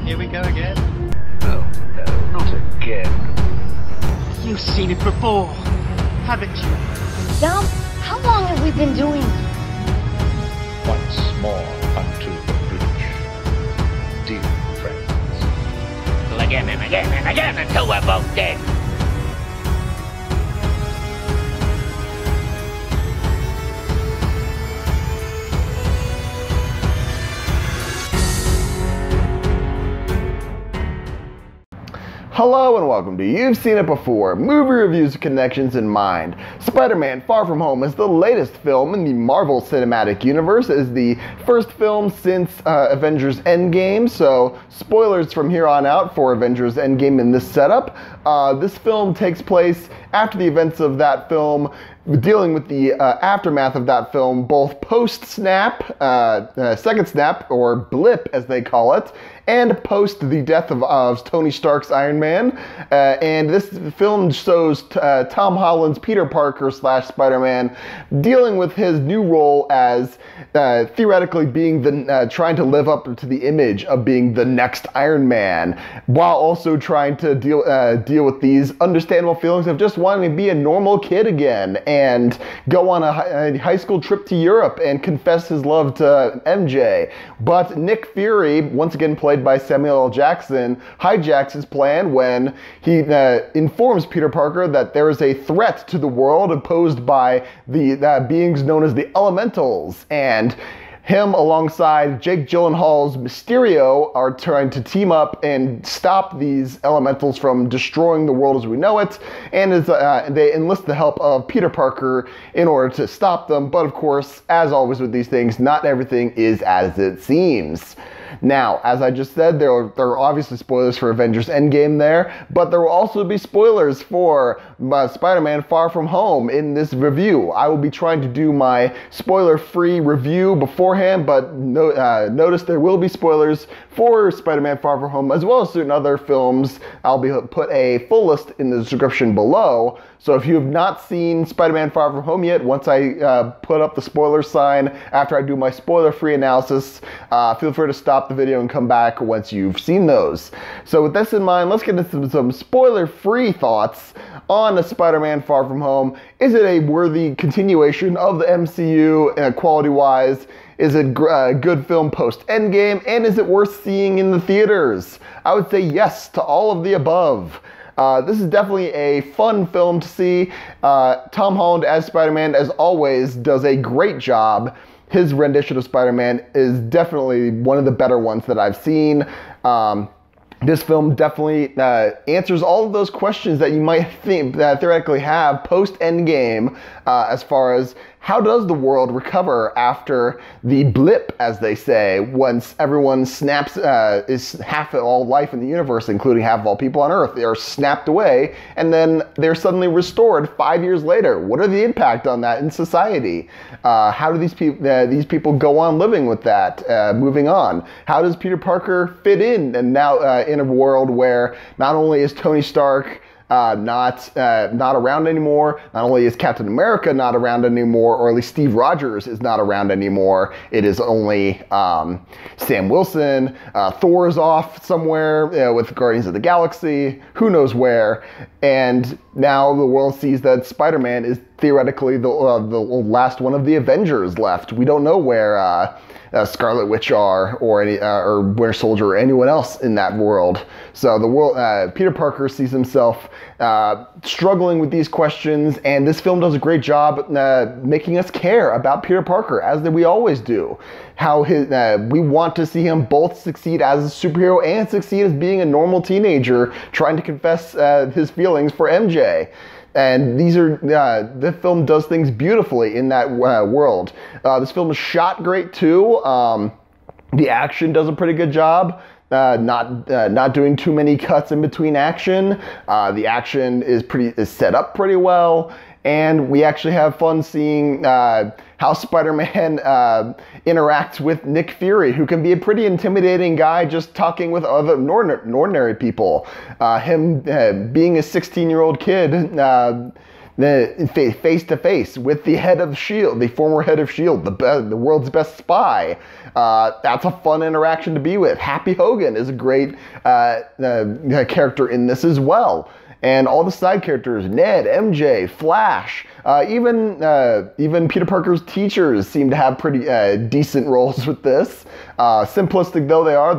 Here we go again. Oh, no, not again. You've seen it before, haven't you? Dom, how long have we been doing this? Once more unto the breach. Dear friends. Again and again and again until we're both dead. Hello and welcome to You've Seen It Before, movie reviews with connections in mind. Spider-Man Far From Home is the latest film in the Marvel Cinematic Universe. It is the first film since Avengers Endgame, so spoilers from here on out for Avengers Endgame in this setup. This film takes place after the events of that film, dealing with the aftermath of that film, both post-snap, second snap, or blip as they call it, and post the death of Tony Stark's Iron Man. And this film shows Tom Holland's Peter Parker / Spider-Man dealing with his new role as theoretically being trying to live up to the image of being the next Iron Man, while also trying to deal with these understandable feelings of just wanting to be a normal kid again and go on a high school trip to Europe and confess his love to MJ. But Nick Fury, once again played by Samuel L. Jackson, hijacks his plan when he informs Peter Parker that there is a threat to the world posed by the beings known as the Elementals, and him alongside Jake Gyllenhaal's Mysterio are trying to team up and stop these elementals from destroying the world as we know it, and they enlist the help of Peter Parker in order to stop them. But of course, as always with these things, not everything is as it seems. Now, as I just said, there are obviously spoilers for Avengers Endgame there, but there will also be spoilers for Spider-Man Far From Home in this review. I will be trying to do my spoiler-free review beforehand, but notice there will be spoilers for Spider-Man Far From Home, as well as certain other films. I'll put a full list in the description below. So if you have not seen Spider-Man Far From Home yet, once I put up the spoiler sign after I do my spoiler-free analysis, feel free to stop the video and come back once you've seen those. So with this in mind, let's get into some spoiler-free thoughts on Spider-Man Far From Home. Is it a worthy continuation of the MCU quality-wise? Is it a good film post-Endgame? And is it worth seeing in the theaters? I would say yes to all of the above. This is definitely a fun film to see. Tom Holland as Spider-Man, as always, does a great job. His rendition of Spider-Man is definitely one of the better ones that I've seen. This film definitely answers all of those questions that you might think theoretically have post-Endgame, as far as how does the world recover after the blip, as they say, once everyone snaps, is half of all life in the universe, including half of all people on Earth, they are snapped away, and then they're suddenly restored 5 years later. What are the impact on that in society? How do these people go on living with that, moving on? How does Peter Parker fit in, and now in a world where not only is Tony Stark not around anymore. Not only is Captain America not around anymore, or at least Steve Rogers is not around anymore. It is only Sam Wilson. Thor is off somewhere with Guardians of the Galaxy. Who knows where? And now the world sees that Spider-Man is theoretically the last one of the Avengers left. We don't know where Scarlet Witch or Winter Soldier or anyone else in that world. So the world, Peter Parker sees himself struggling with these questions, and this film does a great job making us care about Peter Parker, as we always do. How we want to see him both succeed as a superhero and succeed as being a normal teenager trying to confess his feelings for MJ. And the film does things beautifully in that world. This film is shot great too. The action does a pretty good job. Not doing too many cuts in between action. The action is set up pretty well, and we actually have fun seeing how Spider-Man interacts with Nick Fury, who can be a pretty intimidating guy just talking with other ordinary people. Him being a 16-year-old kid face to face with the head of S.H.I.E.L.D., the former head of S.H.I.E.L.D., the world's best spy. That's a fun interaction to be with. Happy Hogan is a great character in this as well. And all the side characters, Ned, MJ, Flash, even Peter Parker's teachers seem to have pretty decent roles with this. Simplistic though they are,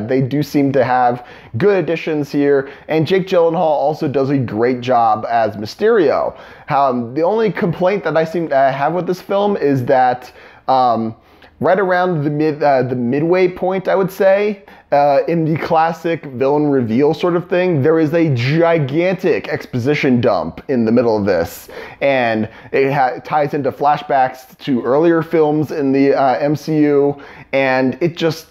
they do seem to have good additions here. And Jake Gyllenhaal also does a great job as Mysterio. The only complaint that I seem to have with this film is that right around the midway point, I would say, in the classic villain reveal sort of thing, there is a gigantic exposition dump in the middle of this. And it ties into flashbacks to earlier films in the MCU, and it just...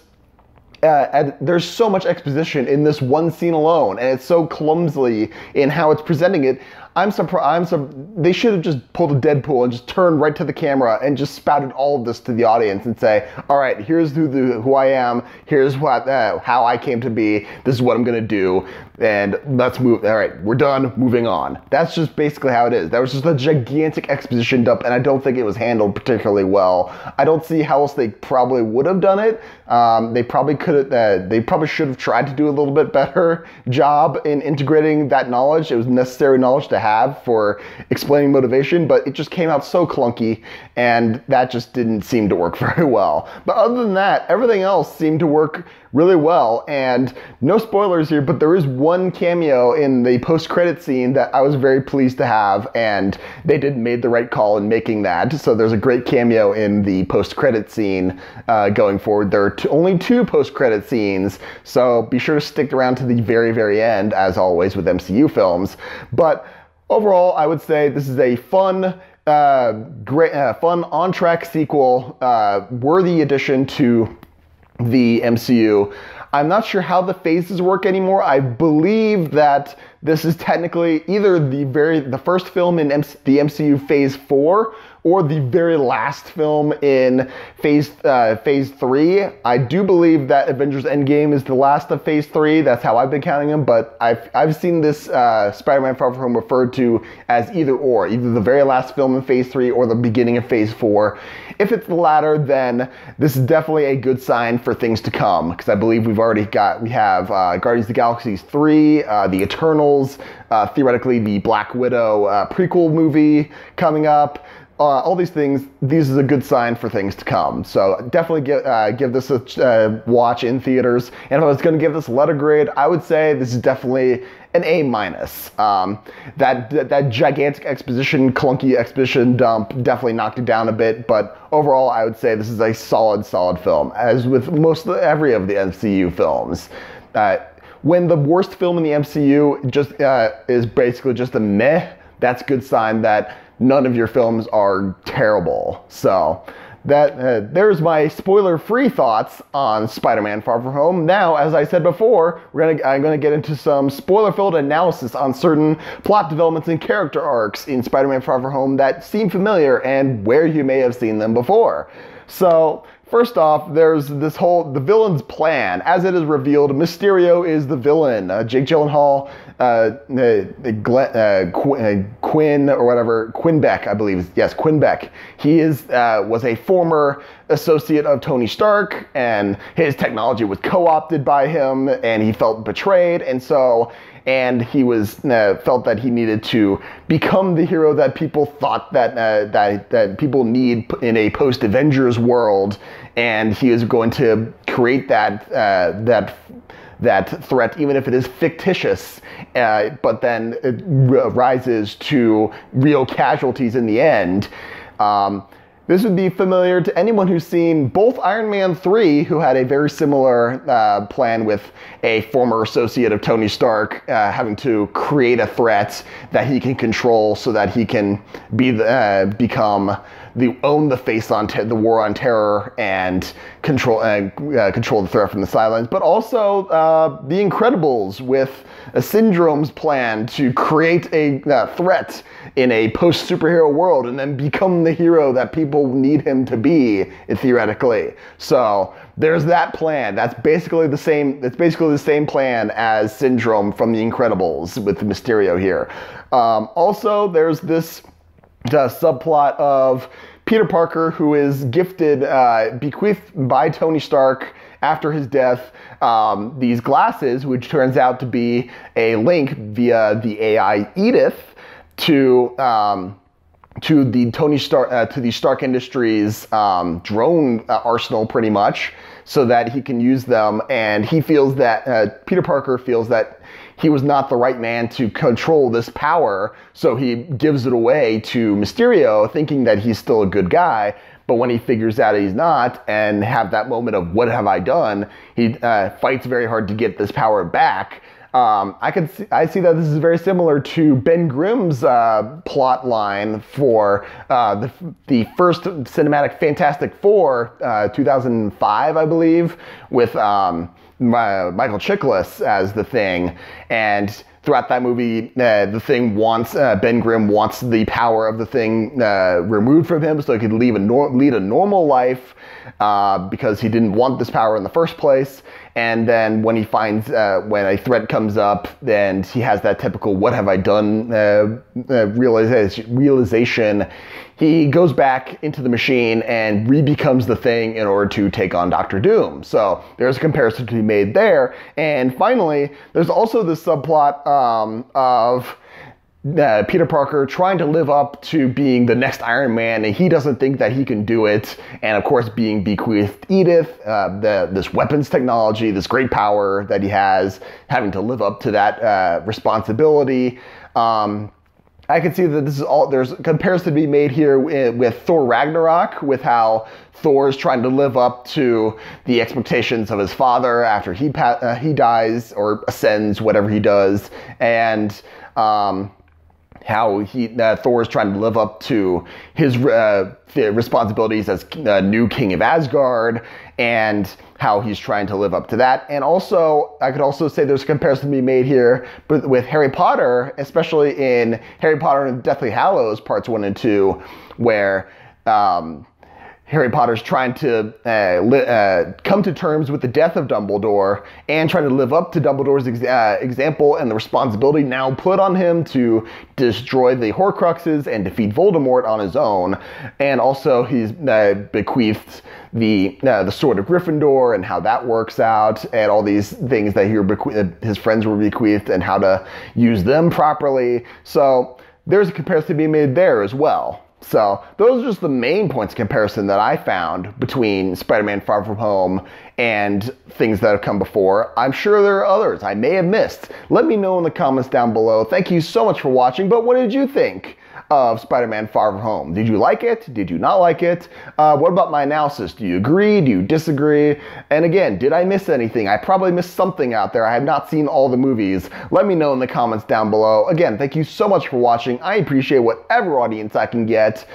there's so much exposition in this one scene alone, and it's so clumsily in how it's presenting it. They should have just pulled a Deadpool and just turned right to the camera and just spouted all of this to the audience and say, all right, here's who I am, here's how I came to be, this is what I'm gonna do, and let's move. All right, we're done, moving on. That's just basically how it is. That was just a gigantic exposition dump, and I don't think it was handled particularly well. I don't see how else they probably would have done it. They probably should have tried to do a little bit better job in integrating that knowledge. It was necessary knowledge to have for explaining motivation, but it just came out so clunky, and that just didn't seem to work very well. But other than that, everything else seemed to work really well. And no spoilers here, but there is one cameo in the post-credit scene that I was very pleased to have, and they made the right call in making that. So there's a great cameo in the post-credit scene going forward. There are only 2 post-credit scenes, so be sure to stick around to the very, very end, as always with MCU films. But overall, I would say this is a fun, fun on-track sequel, worthy addition to the MCU. I'm not sure how the phases work anymore. I believe that this is technically either the first film in the MCU Phase 4 or the very last film in Phase 3. I do believe that Avengers Endgame is the last of Phase 3. That's how I've been counting them, but I've seen this Spider-Man Far From Home referred to as either the very last film in Phase 3 or the beginning of Phase 4. If it's the latter, then this is definitely a good sign for things to come, because I believe we have Guardians of the Galaxy 3, The Eternals, theoretically the Black Widow prequel movie coming up. All these things, this is a good sign for things to come. So definitely give this a watch in theaters. And if I was going to give this a letter grade, I would say this is definitely an A-. That gigantic clunky exposition dump definitely knocked it down a bit, but overall I would say this is a solid film, as with every of the MCU films. When the worst film in the MCU just is basically just a meh, that's a good sign that none of your films are terrible. So there's my spoiler-free thoughts on Spider-Man Far From Home. Now, as I said before, I'm gonna get into some spoiler-filled analysis on certain plot developments and character arcs in Spider-Man Far From Home that seem familiar and where you may have seen them before. So first off, there's the villain's plan. As it is revealed, Mysterio is the villain. Jake Gyllenhaal, Quinn or whatever, Quinn Beck, I believe. Yes, Quinn Beck. He was a former associate of Tony Stark, and his technology was co-opted by him, and he felt betrayed, and he felt that he needed to become the hero that people thought that people need in a post-Avengers world, and he is going to create that threat, even if it is fictitious, but then it rises to real casualties in the end. This would be familiar to anyone who's seen both Iron Man 3, who had a very similar plan with a former associate of Tony Stark having to create a threat that he can control so that he can own the face on the war on terror and control the threat from the sidelines, but also The Incredibles with Syndrome's plan to create a threat in a post-superhero world and then become the hero that people need him to be, theoretically. So there's that plan. That's basically the same. It's basically the same plan as Syndrome from The Incredibles with Mysterio here. Also, there's this subplot of Peter Parker, who is gifted, bequeathed by Tony Stark after his death, these glasses, which turns out to be a link via the AI Edith to the Stark Industries drone arsenal, pretty much, so that he can use them. And he feels that Peter Parker feels that he was not the right man to control this power, so he gives it away to Mysterio, thinking that he's still a good guy. But when he figures out he's not, and have that moment of what have I done, he fights very hard to get this power back. I see that this is very similar to Ben Grimm's plot line for the first cinematic Fantastic Four, 2005, I believe, with Michael Chiklis as the Thing. And throughout that movie, the Thing wants, Ben Grimm wants the power of the Thing removed from him so he could lead a normal life, because he didn't want this power in the first place. And then when he finds, when a threat comes up, then he has that typical "what have I done" realization. He goes back into the machine and re-becomes the Thing in order to take on Doctor Doom. So there's a comparison to be made there. And finally, there's also this subplot of Peter Parker trying to live up to being the next Iron Man, and he doesn't think that he can do it. And of course, being bequeathed Edith, this weapons technology, this great power that he has, having to live up to that responsibility. I can see that this is all, there's a comparison to be made here with Thor Ragnarok, with how Thor is trying to live up to the expectations of his father after he dies or ascends, whatever he does, and how Thor is trying to live up to his responsibilities as new king of Asgard, and how he's trying to live up to that. And also, I could also say there's a comparison to be made here with Harry Potter, especially in Harry Potter and Deathly Hallows parts 1 and 2, where Harry Potter's trying to come to terms with the death of Dumbledore and trying to live up to Dumbledore's example and the responsibility now put on him to destroy the Horcruxes and defeat Voldemort on his own. And also he's bequeathed the Sword of Gryffindor and how that works out, and all these things that his friends were bequeathed and how to use them properly. So there's a comparison to be made there as well. So those are just the main points of comparison that I found between Spider-Man Far From Home and things that have come before. I'm sure there are others I may have missed. Let me know in the comments down below. Thank you so much for watching, but what did you think of Spider-Man Far From Home? Did you like it? Did you not like it? What about my analysis? Do you agree? Do you disagree? And again, did I miss anything? I probably missed something out there. I have not seen all the movies. Let me know in the comments down below. Again, thank you so much for watching. I appreciate whatever audience I can get.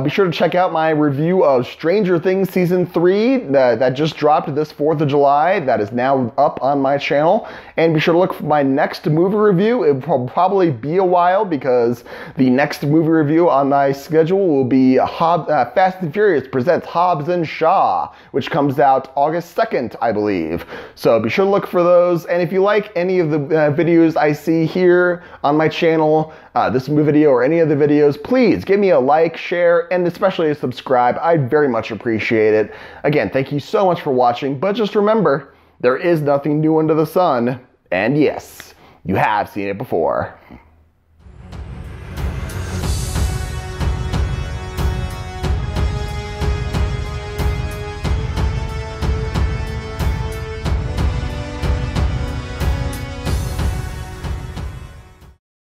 Be sure to check out my review of Stranger Things Season 3 that just dropped this 4th of July. That is now up on my channel. And be sure to look for my next movie review. It will probably be a while because the next movie review on my schedule will be Fast and Furious presents Hobbs and Shaw, which comes out August 2nd, I believe. So be sure to look for those. And if you like any of the videos I see here on my channel, this video or any of the videos, please give me a like, share, and especially a subscribe. I'd very much appreciate it. Again, thank you so much for watching, but just remember, there is nothing new under the sun, and yes, you have seen it before.